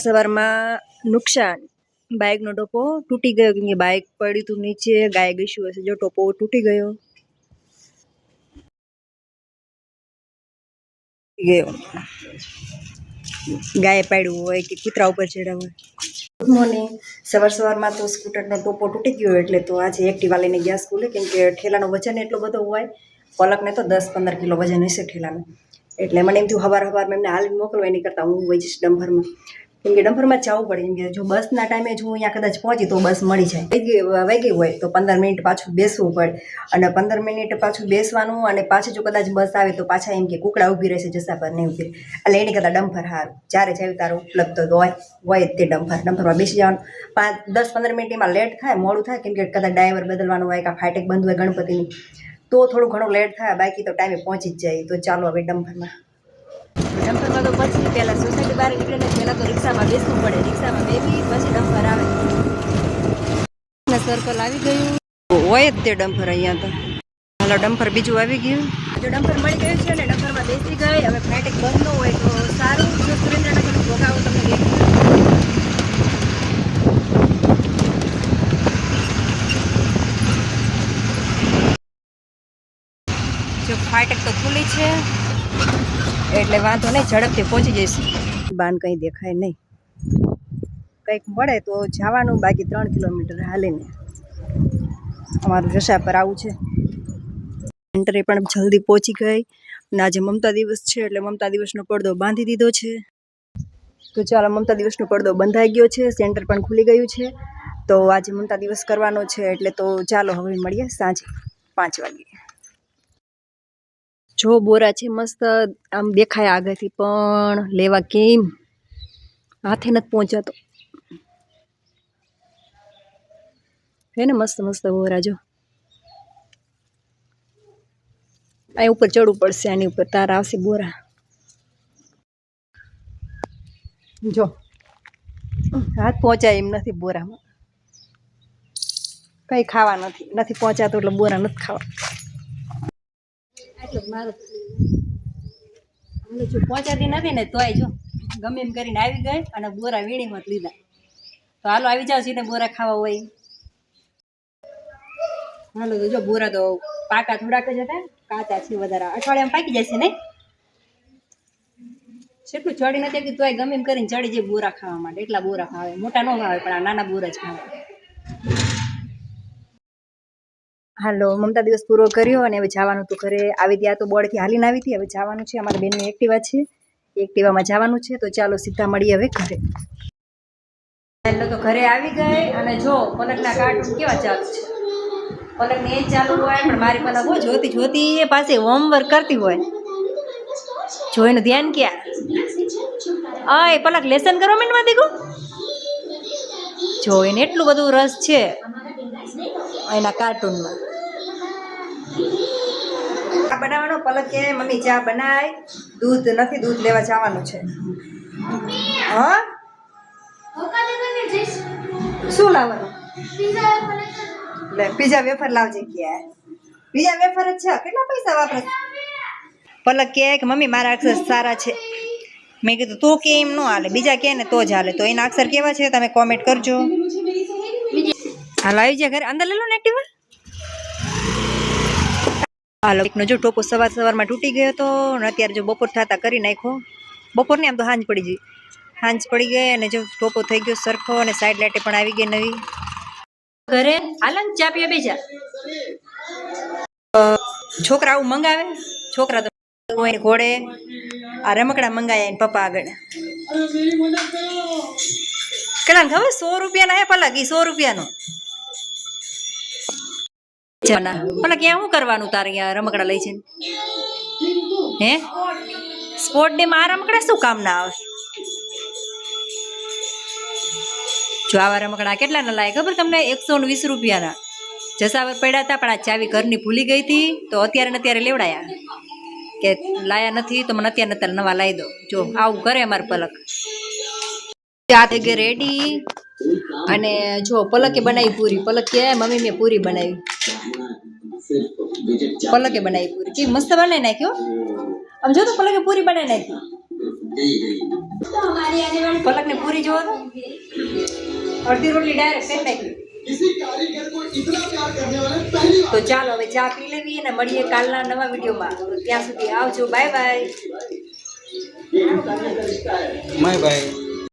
સવારમાં નુકસાન બાઇકનો ટોપો તૂટી ગયો કેમ કે બાઇક પડી હતું નીચે ગાય ગયું હશે જો ટોપો તૂટી ગયો ગાય પાડ્યું હોય કે કૂતરા ઉપર ચડ્યા હોય. Good morning. સવારમાં તો સ્કૂટરનો ટોપો તૂટી ગયો એટલે તો આજે એક્ટિવા લઈને ગયા સ્કૂલે કેમ કે ઠેલાનો વજન એટલો બધો હોય પલકને તો 10-15 કિલો વજન હશે ઠેલાનું એટલે મને એમ થયું સવારમાં એમને હાલીને મોકલવા એની કરતાં હું વહી જઈશ ડમ્પરમાં કેમ કે ડમ્પરમાં જ જવું પડે કેમ કે જો બસના ટાઈમે જો અહીંયા કદાચ પહોંચી તો બસ મળી જાય વહી ગઈ હોય તો 15 મિનિટ પાછું બેસવું પડે અને 15 મિનિટ પાછું બેસવાનું અને પાછું જો કદાચ બસ આવે તો પાછા એમ કે કુકડા ઊભી રહેશે જસા પર નહીં ઊભી એટલે એની કરતાં ડમ્પર સારું જ્યારે જાય તારે ઉપલબ્ધ હોય તે ડમ્પરમાં બેસી જવાનું 10-15 મિનિટ એમાં લેટ થાય મોડું થાય કેમ કે કદાચ ડ્રાઈવર બદલવાનું હોય કાં ફાટેક બંધ હોય ગણપતિની તો થોડું ઘણું લેટ થાય બાકી તો ટાઈમે પહોંચી જ જાય તો ચાલો હવે ડમ્પરમાં તો પછી પહેલાં સોસાયટી બહાર નીકળીને પહેલાં તો રિક્ષામાં બેસવું પડે રિક્ષામાં બેસી પછી ડમ્પર આવે સર્કલ આવી ગયું હોય જ તે ડમ્પર અહીંયા તો હાલો ડમ્પર બીજું આવી ગયું જો ડમ્પર મળી ગયું છે ને ડમ્પરમાં બેસી ગઈ હવે ફાટેક બંધ ન હોય તો સારું જો સુરેન્દ્રનગરનો ભોગાવો તમને જો ફાટેક તો ખુલ્લી છે એટલે વાંધો નહીં ઝડપથી પહોંચી જઈશું બાન કંઈ દેખાય નહીં કંઈક મળે તો જવાનું બાકી 3 કિલોમીટર હાલીને અમારું રસા પર આવું છે સેન્ટરે પણ જલ્દી પહોંચી ગઈ અને આજે મમતા દિવસ છે એટલે મમતા દિવસનો પડદો બાંધી દીધો છે તો ચાલો મમતા દિવસનો પડદો બંધાઈ ગયો છે સેન્ટર પણ ખુલી ગયું છે તો આજે મમતા દિવસ કરવાનો છે એટલે તો ચાલો હવે મળીએ સાંજે 5 વાગે જો બોરા છે મસ્ત આમ દેખાય આગળથી પણ લેવા કેમ હાથે નથી પહોંચાતો હે ને મસ્ત મસ્ત બોરા જો અહીં ઉપર ચડવું પડશે આની ઉપર તારા આવશે બોરા જો હાથ પહોંચાય એમ નથી બોરામાં કંઈ ખાવા નથી પહોંચાતો એટલે બોરા નથી ખાવા મારું જો પહોંચાતી નથી ને તોય જો ગમે એમ કરીને આવી ગઈ અને બોરા વીણીમાં લીધા તો હાલો આવી જાવ સીધા બોરા ખાવા હોય હાલો તો જો બોરા તો પાકા થોડાક જ હતા કાચા છે વધારે અઠવાડિયામાં પાકી જશે નહીં કેટલું ચડી નથી કે તોય ગમે એમ કરીને ચડી જાય બોરા ખાવા માટે એટલા બોરા ખાવે મોટા ન ખાવે પણ આ નાના બોરા જ ખાવે હાલો મમતા દિવસ પૂરો કર્યો અને હવે જવાનું તો ઘરે આવી ગયા તો બોર્ડથી હાલીને આવી હતી હવે જવાનું છે અમારા બેનની એક્ટિવા છે એક્ટિવામાં જવાનું છે તો ચાલો સીધા મળીએ હવે ઘરે એટલે તો ઘરે આવી ગઈ અને જો પલકના કાર્ટૂન કેવા ચાલુ છે પલકને એ ચાલુ હોય પણ મારી પલક હોય જોતી જોતી એ પાસે હોમવર્ક કરતી હોય જોઈનું ધ્યાન ક્યાં એ પલક લેસન કરવા માંડવા દીકું જો એને એટલું બધું રસ છે એના કાર્ટૂનમાં ચા બનાવવાનો પલક કે મમ્મી ચા બનાય દૂધ નથી દૂધ લેવા જવાનું છે હા શું લાવવાનું લે પીઝા વેફર લાવજે કે પીઝા વેફર જ છે કેટલા પૈસા વાપરે પલક કે મમ્મી મારા અક્ષર સારા છે મેં કીધું તું કે એમ ન હાલે બીજા કે ને તો જ હાલે તો એના અક્ષર કેવા છે તમે કોમેન્ટ કરજો હાલ આવી જાય ઘરે અંદર લઈ લો ને એક્ટિવા હાલો એકનો જો ટોપો સવારમાં તૂટી ગયો હતો અને અત્યારે જો બપોર થતા કરી નાખ્યો બપોર ને આમ તો સાંજ પડી ગઈ અને જો ટોપો થઈ ગયો સરખો અને સાઈડ લાઈટે પણ આવી ગઈ નવી ઘરે હાલન ચા પીવા બેજા છોકરા આવું મંગાવે છોકરા તો ઘોડે આ રમકડા મંગાયા એને પપ્પા આગળ કેટલા ખબર 100 રૂપિયાના હે પલક 100 રૂપિયાનો પલક ક્યાં શું કરવાનું તારે અહીંયા રમકડા લઈ છે હે સ્પોર્ટ ડે માં આ રમકડા શું કામ ના આવે જો આવા રમકડા કેટલા ના લાય ખબર તમને 120 રૂપિયાના જસાવર પડ્યા હતા પણ આ ચાવી ઘરની ભૂલી ગઈ હતી તો અત્યારે ને અત્યારે લેવડાયા કે લાયા નથી તો મને અત્યારે નવા લાવી દો જો આવું કરે અમારે પલક ચા થઈ ગઈ રેડી અને જો પલકે બનાવી પૂરી પલક કે મમ્મી મેં પૂરી બનાવી પલકે બનાવી પૂરી કેવી મસ્ત બનાવી નાખ્યો આમ જો તો પલકે પૂરી બનાવી નાખી પલકને પૂરી જોવો તો અડધી રોટલી ડાયરેક્ટ કરી નાખી. તો ચાલો હવે ચા પી લેવી અને મળીએ કાલના નવા વિડીયોમાં. તો ત્યાં સુધી આવજો, બાય બાય. Bye bye.